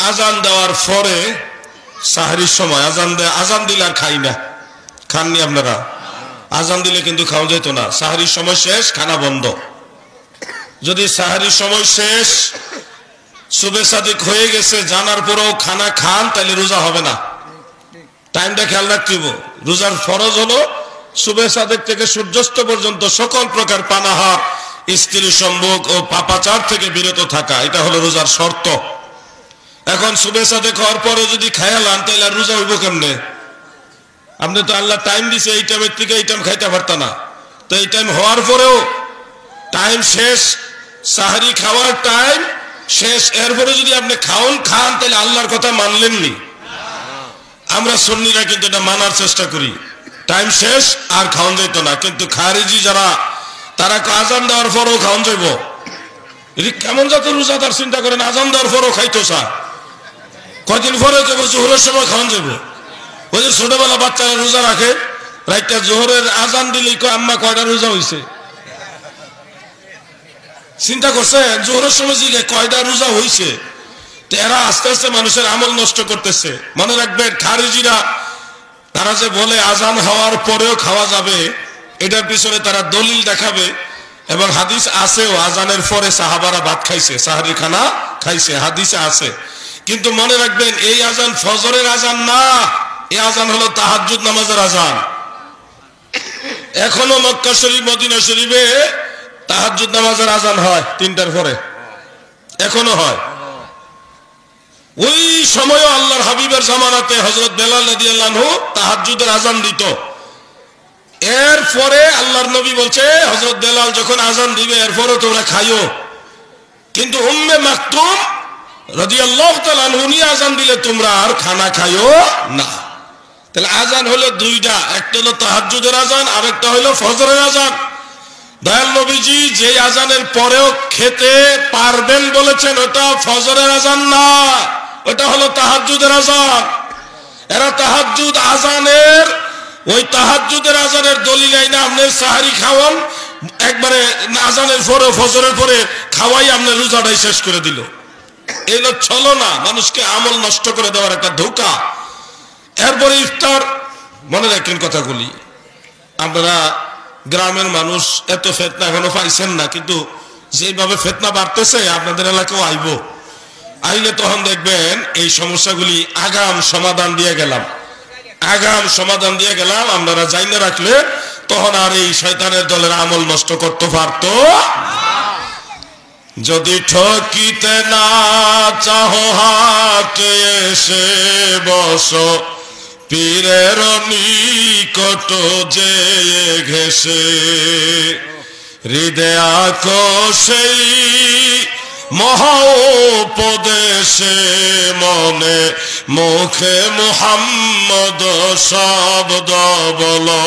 আজান দেওয়ার পরে সাহরির সময় আজান দিলে আর খাই না। খাননি আপনারা? আজান দিলে কিন্তু খাওয়া যেত না। সাহরির সময় শেষ, খানা বন্ধ। যদি সাহরির সময় শেষ, সুবে সাদিক হয়ে গেছে জানার পরেও খানা খান, তাহলে রোজা হবে না। টাইমটা খেয়াল রাখতে হবে। রোজার ফরজ হলো সুবে সাদিক থেকে সূর্যাস্ত পর্যন্ত সকল প্রকার পানাহার, স্ত্রী সম্ভোগ ও পাপাচার থেকে বিরত থাকা, এটা হলো রোজার শর্ত। এখন সুবে সাদিক হওয়ার পরে যদি খায়ালান, তাহলে আর রোজা হইব কেমনে? আপনি তো আল্লাহ টাইম দিছে, এই টাইমের থেকে এই টাইম খাইতে পারতা না। তো এই টাইম হওয়ার পরেও টাইম শেষ, সাহরি খাওয়ার টাইম শেষ, এরপরে যদি আপনি খান, তাহলে আল্লাহর কথা মানলেননি। আমরা সুন্নিরা কিন্তু এটা মানার চেষ্টা করি। টাইম শেষ আর খাওয়ান যাইতো না, কিন্তু খারিজি যারা, তারা আজান দেওয়ার পরও খাওয়ান যাইব। কেমন যাতে রোজাদার চিন্তা করেন, আজান দেওয়ার পরও খাইতো স্যার, কয়দিন পরে কেবল জোহরের সময় খাওয়ান যাইব। ওই যে ছোটবেলা বাচ্চারা রোজা রাখে, রাইটা জোহরের আজান দিলেই কয় আম্মা কয়টা রোজা হয়েছে। চিন্তা করছে জোহরের সময় জিগে কয়টা রোজা হয়েছে। এরা আস্তে আস্তে মানুষের আমল নষ্ট করতেছে। মনে রাখবেন, খারিজিরা তারা যে বলে আজান হওয়ার পরেও খাওয়া যাবে, এটার পিছনে তারা দলিল দেখাবে এবং হাদিস আছেও, আজানের পরে সাহাবারা ভাত খাইছে, সাহারি খানা খাইছে, হাদিসে আছে। কিন্তু মনে রাখবেন, এই আজান ফজরের আজান না, এই আজান হলো তাহাজ্জুদ নামাজের আজান। এখনো মক্কা শরীফ, মদিনা শরীফে তাহাজ্জুদ নামাজের আজান হয় 3টার পরে, এখনো হয়। ওই সময় আল্লাহর হাবিবের জামানাতে হযরত বেলাল রাদিয়াল্লাহু আনহু তাহাজ্জুদের আজান দিত। এরপরে আল্লাহর নবী বলছে, হযরত বেলাল যখন আজান দিবে এরপরে তোমরা খাইও, কিন্তু উম্মে মাকতুম রাদিয়াল্লাহু তাআলা আনহু আজান দিলে তোমরা আর খানা খাইও না। তাহলে আজান হলো দুইটা, একটা হলো তাহাজ্জুদের আজান, আরেকটা হলো ফজরের আজান। দয়াল নবীজি যে আজানের পরেও খেতে পারবেন বলেছেন, ওটা ফজরের আজান না, ওটা হলো তাহাজ্জুদের আজান। এরা তাহাজ্জুদ আজানের, ওই তাহাজ্জুদের আজানের দলিল আইনা আপনার সাহারি খাওয়ান, একবারে আজানের পরে ফজরের পরে খাওয়াই আপনার রোজাটাই শেষ করে দিল। এগুলো চলো না, মানুষকে আমল নষ্ট করে দেওয়ার একটা ধোঁকা। এরপরে ইফতার। মনে রাখেন কথাগুলি, আপনারা গ্রামের মানুষ, এত ফেতনা এখনো পাইছেন না, কিন্তু যেভাবে ফেতনা বাড়তেছে আপনাদের এলাকাও আইলে তখন দেখবেন এই সমস্যাগুলি আগাম সমাধান দিয়ে গেলাম। আপনারা জাইনে রাখলে তখন আর এই শয়তানের দলের আমল নষ্ট করতে পারতো। যদি ঠকিতে না চাহো হাতে এসে বসো, পীরের নিকট যে ঘেসে, হৃদয় আঁকো সেই মহা উপদেশে, মনে মুখে মুহাম্মদ শব্দ বলো।